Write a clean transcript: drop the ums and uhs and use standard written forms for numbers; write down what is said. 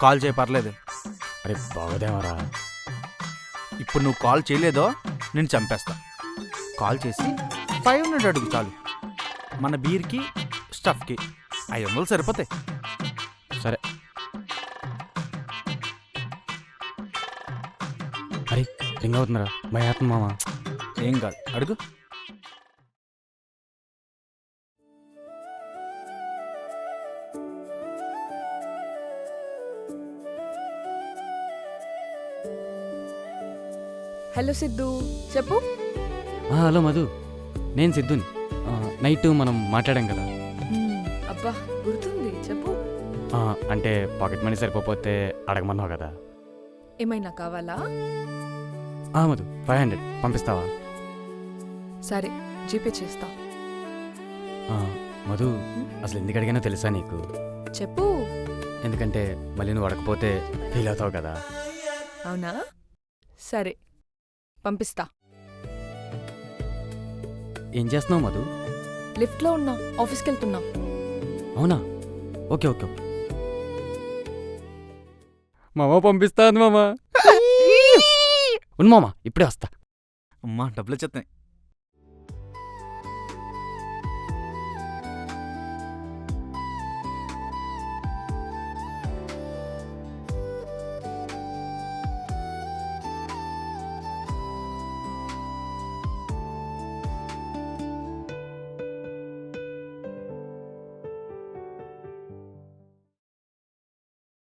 Call చేయ పర్లేదు. అరే బాగోదేమరా. ఇప్పుడు నువ్వు కాల్ చేయలేదో నేను చంపేస్తా. కాల్ చేసి 500 అడుగు చాలు. మన బీర్కి స్టఫ్కి 500 సరిపోతాయి. సరే. అరే రింగ్ అవుతుందిరా, భయాత్మ మామ. ఏం కాదు, అడుగు. హలో సిద్ధు, చెప్పు. హలో మధు, నేను సిద్ధుని. నైట్ మనం మాట్లాడాం కదా. అబ్బా గుర్తుంది, చెప్పు. అంటే పాకెట్ మనీ సరిపోతే అడగమన్నావు కదా. ఏమైనా కావాలా? మధు 500 పంపిస్తావా? సరే, జీపే చేస్తా. మధు, అసలు ఎందుకు అడిగానో తెలుసా నీకు? చెప్పు. ఎందుకంటే మళ్ళీ నువ్వు అడగపోతే ఫీల్ అవుతావు కదా. అవునా? సరే, పంపిస్తా. ఏం చేస్తున్నావు మధు? లిఫ్ట్లో ఉన్నా, ఆఫీస్కి వెళ్తున్నా. అవునా? Okay okay okay. మామ పంపిస్తాను మామ. ఉన్ మామ, ఇప్పుడే వస్తా. అమ్మా డబ్బులు వచ్చేస్తున్నాయి.